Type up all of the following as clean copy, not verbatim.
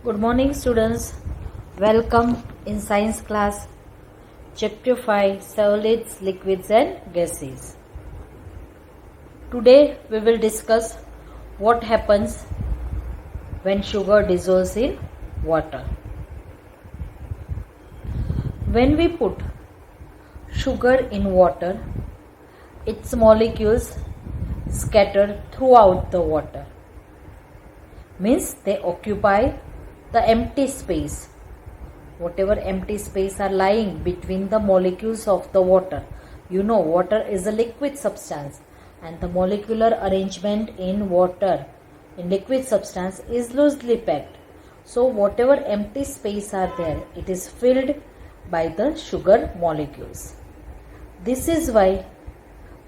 Good morning, students. Welcome in science class, chapter 5, solids, liquids and gases. Today we will discuss what happens when sugar dissolves in water. When we put sugar in water, its molecules scatter throughout the water. Means they occupy the empty space, whatever empty space are lying between the molecules of the water. You know, water is a liquid substance and the molecular arrangement in water, in liquid substance, is loosely packed. So whatever empty space are there, it is filled by the sugar molecules. This is why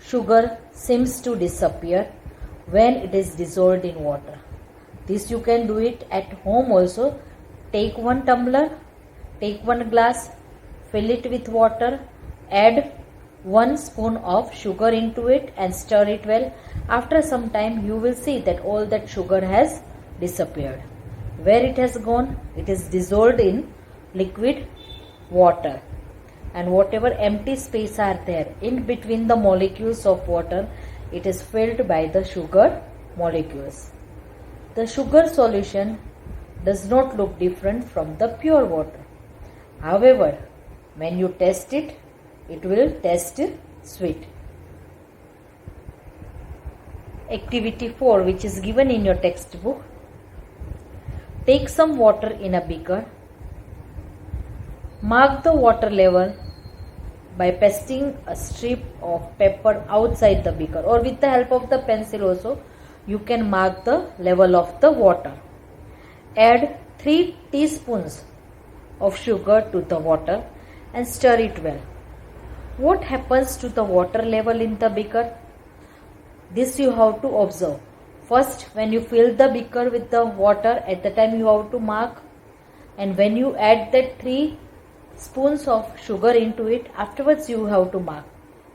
sugar seems to disappear when it is dissolved in water. This you can do it at home also. Take one tumbler, take one glass, fill it with water, add 1 spoon of sugar into it and stir it well. After some time you will see that all that sugar has disappeared. Where it has gone? It is dissolved in liquid water. And whatever empty space are there in between the molecules of water, it is filled by the sugar molecules. The sugar solution does not look different from the pure water. However, when you test it, it will taste sweet. Activity 4, which is given in your textbook. Take some water in a beaker. Mark the water level by pasting a strip of paper outside the beaker, or with the help of the pencil also you can mark the level of the water. Add 3 teaspoons of sugar to the water and stir it well. What happens to the water level in the beaker? This you have to observe. First, when you fill the beaker with the water, at the time you have to mark, and when you add that 3 spoons of sugar into it, afterwards you have to mark.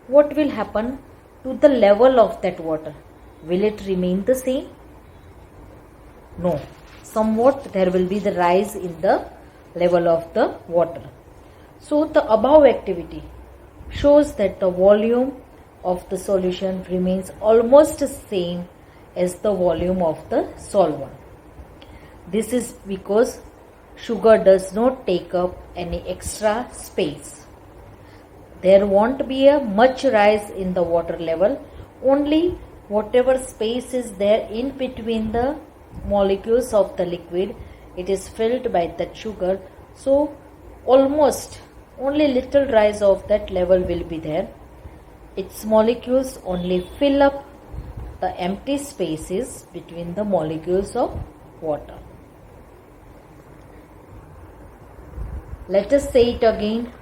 What will happen to the level of that water? Will it remain the same? No. Somewhat there will be the rise in the level of the water. So the above activity shows that the volume of the solution remains almost the same as the volume of the solvent. This is because sugar does not take up any extra space. There won't be a much rise in the water level, only whatever space is there in between the molecules of the liquid, it is filled by that sugar. So almost only little rise of that level will be there. Its molecules only fill up the empty spaces between the molecules of water. Let us say it again,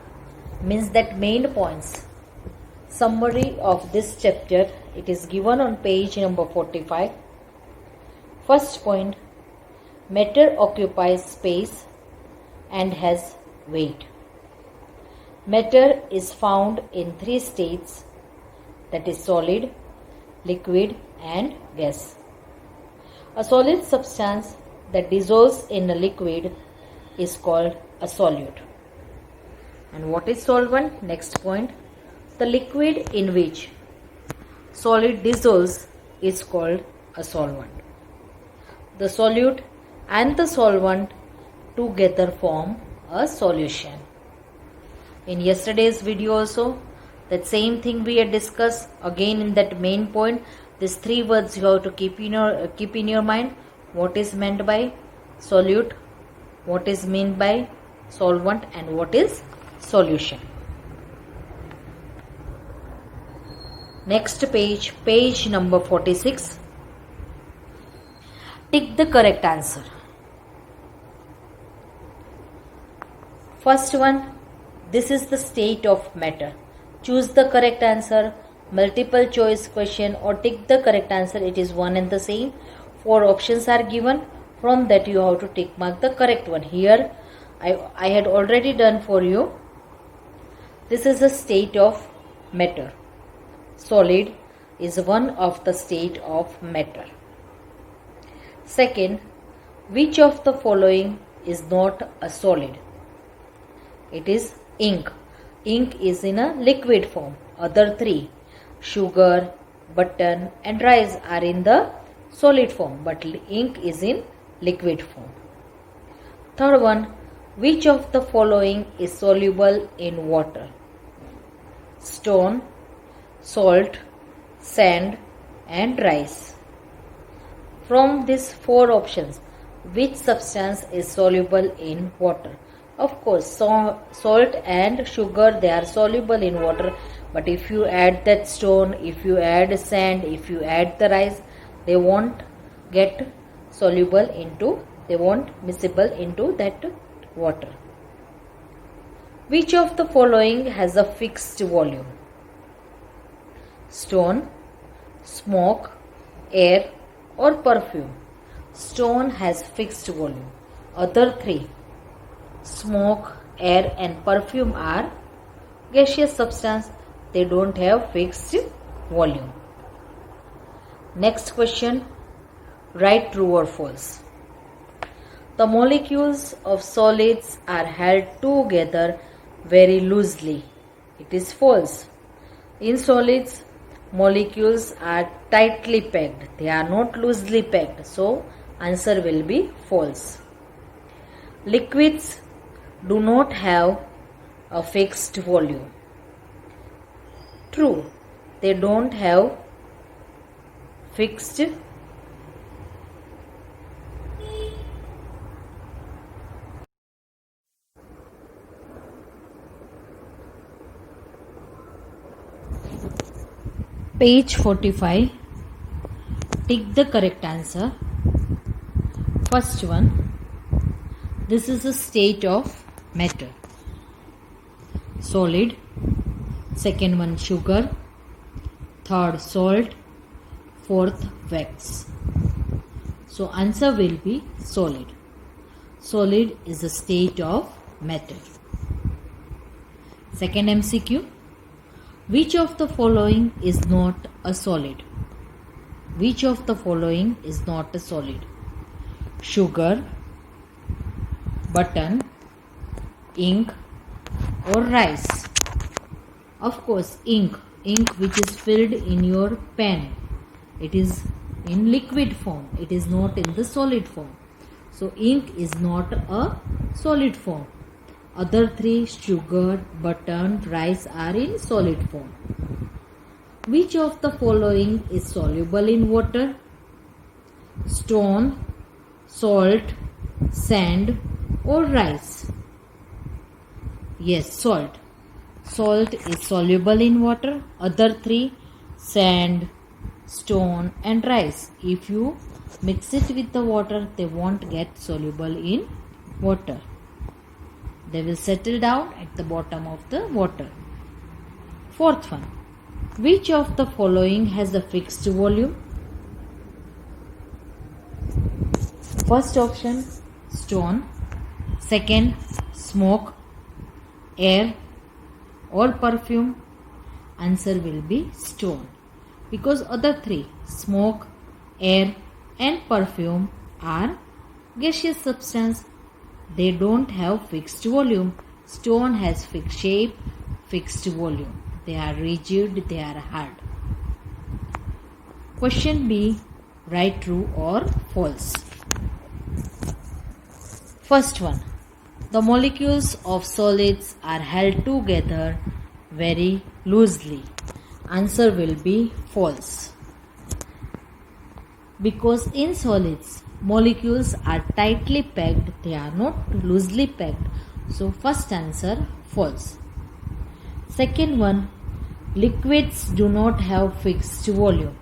means that main points. Summary of this chapter, it is given on page number 45. First point, matter occupies space and has weight. Matter is found in 3 states, that is solid, liquid and gas. A solid substance that dissolves in a liquid is called a solute. And what is solvent? Next point, the liquid in which solid dissolves is called a solvent. The solute and the solvent together form a solution. In yesterday's video also, that same thing we had discussed. Again in that main point, these 3 words you have to keep in your mind. What is meant by solute, what is meant by solvent, and what is solution. Next page, page number 46. Tick the correct answer. First one, this is the state of matter. Choose the correct answer. Multiple choice question or tick the correct answer. It is one and the same. 4 options are given. From that you have to tick mark the correct one. Here I had already done for you. This is a state of matter. Solid is one of the state of matter. Second, which of the following is not a solid. It is ink. Ink is in a liquid form. Other three, sugar, button and rice, are in the solid form, but ink is in liquid form. Third one, which of the following is soluble in water? Stone, salt, sand and rice. From these four options, which substance is soluble in water? Of course, salt and sugar, they are soluble in water, but if you add that stone, if you add sand, if you add the rice, they won't get soluble into, they won't miscible into that water. Which of the following has a fixed volume? Stone, smoke, air or perfume? Stone has fixed volume. Other three, smoke, air and perfume, are gaseous substance. They don't have fixed volume. Next question, write true or false. The molecules of solids are held together very loosely. It is false. In solids, molecules are tightly packed. They are not loosely packed. So, answer will be false. Liquids do not have a fixed volume. True. They don't have fixed Page 45. Tick the correct answer. First one, this is a state of matter. Solid. Second one, sugar. Third, salt. Fourth, wax. So answer will be solid. Solid is a state of matter. Second MCQ. Which of the following is not a solid? Which of the following is not a solid? Sugar, button, ink or rice? Of course, ink. Ink which is filled in your pen. It is in liquid form. It is not in the solid form. So, ink is not a solid form. Other three, sugar, button, rice, are in solid form. Which of the following is soluble in water? Stone, salt, sand or rice? Yes, salt. Salt is soluble in water. Other three, sand, stone and rice. If you mix it with the water, they won't get soluble in water. They will settle down at the bottom of the water. Fourth one, which of the following has a fixed volume? First option, stone. Second, smoke, air or perfume. Answer will be stone, because other three, smoke, air and perfume, are gaseous substance. They don't have fixed volume. Stone has fixed shape, fixed volume. They are rigid, they are hard. Question B, write true or false. First one, the molecules of solids are held together very loosely. Answer will be false. Because in solids, molecules are tightly packed, they are not loosely packed. So, first answer, false. Second one, liquids do not have fixed volume.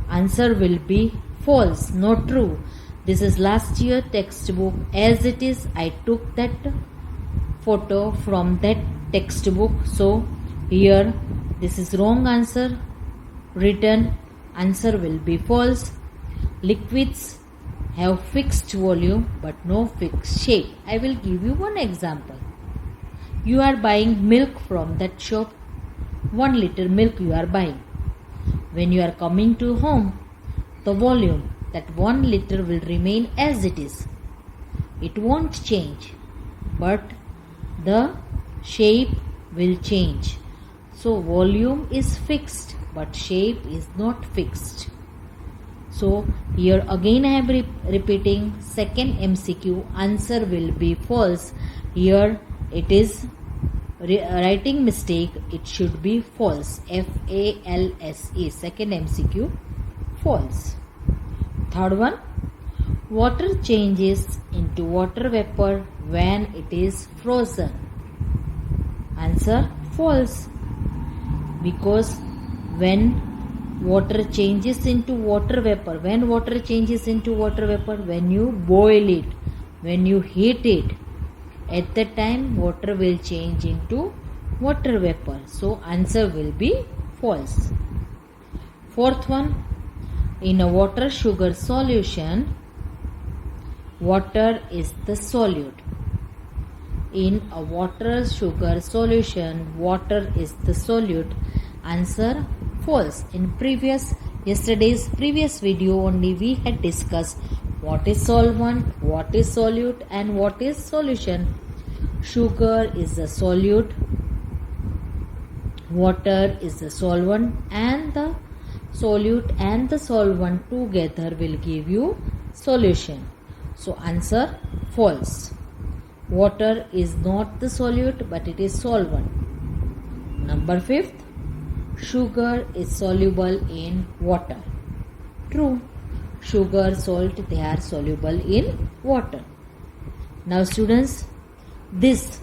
Answer will be false, not true. This is last year textbook. As it is, I took that photo from that textbook. So, here this is wrong answer written. Answer will be false. Liquids have fixed volume but no fixed shape. I will give you one example. You are buying milk from that shop. 1 liter milk you are buying. When you are coming to home, the volume, that 1 liter will remain as it is. it won't change, but the shape will change. So volume is fixed, but shape is not fixed. So here again I am repeating second MCQ, answer will be false. Here it is writing mistake, it should be false. FALSE, second MCQ, false. Third one, water changes into water vapor when it is frozen. Answer, false. Because when water changes into water vapor, when water changes into water vapor, when you boil it, when you heat it, at that time water will change into water vapor. So answer will be false. Fourth one, in a water sugar solution, water is the solute. In a water sugar solution, water is the solute. Answer, false. In yesterday's previous video only we had discussed what is solvent, what is solute, and what is solution. Sugar is the solute, water is the solvent, and the solute and the solvent together will give you solution. So answer, false. Water is not the solute, but it is solvent. Number 5th, sugar is soluble in water. True. Sugar, salt, they are soluble in water. Now students, this,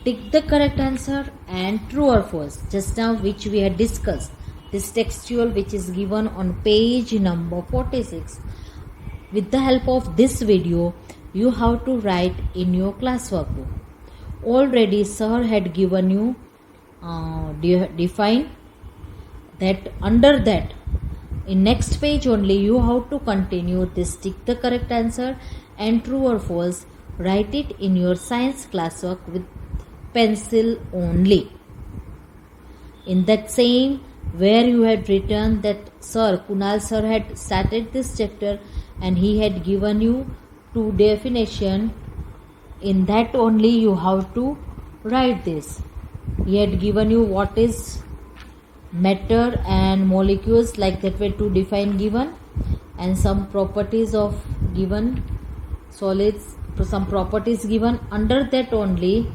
tick the correct answer and true or false. Just now which we had discussed, this textual which is given on page number 46. With the help of this video, you have to write in your class workbook. Already sir had given you define that. Under that, in next page only you have to continue this, tick the correct answer and true or false. Write it in your science classwork with pencil only. In that same where you had written that Kunal sir had started this chapter and he had given you 2 definition, in that only you have to write this. He had given you what is matter and molecules, like that way to define given, and some properties of given solids, some properties given. Under that only,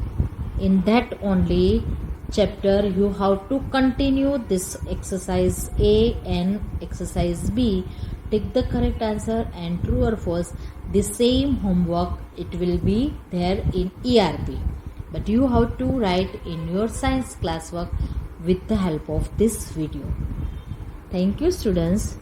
in that only chapter you have to continue this exercise A and exercise B. Take the correct answer and true or false. The same homework it will be there in ERP, but you have to write in your science classwork with the help of this video. Thank you students.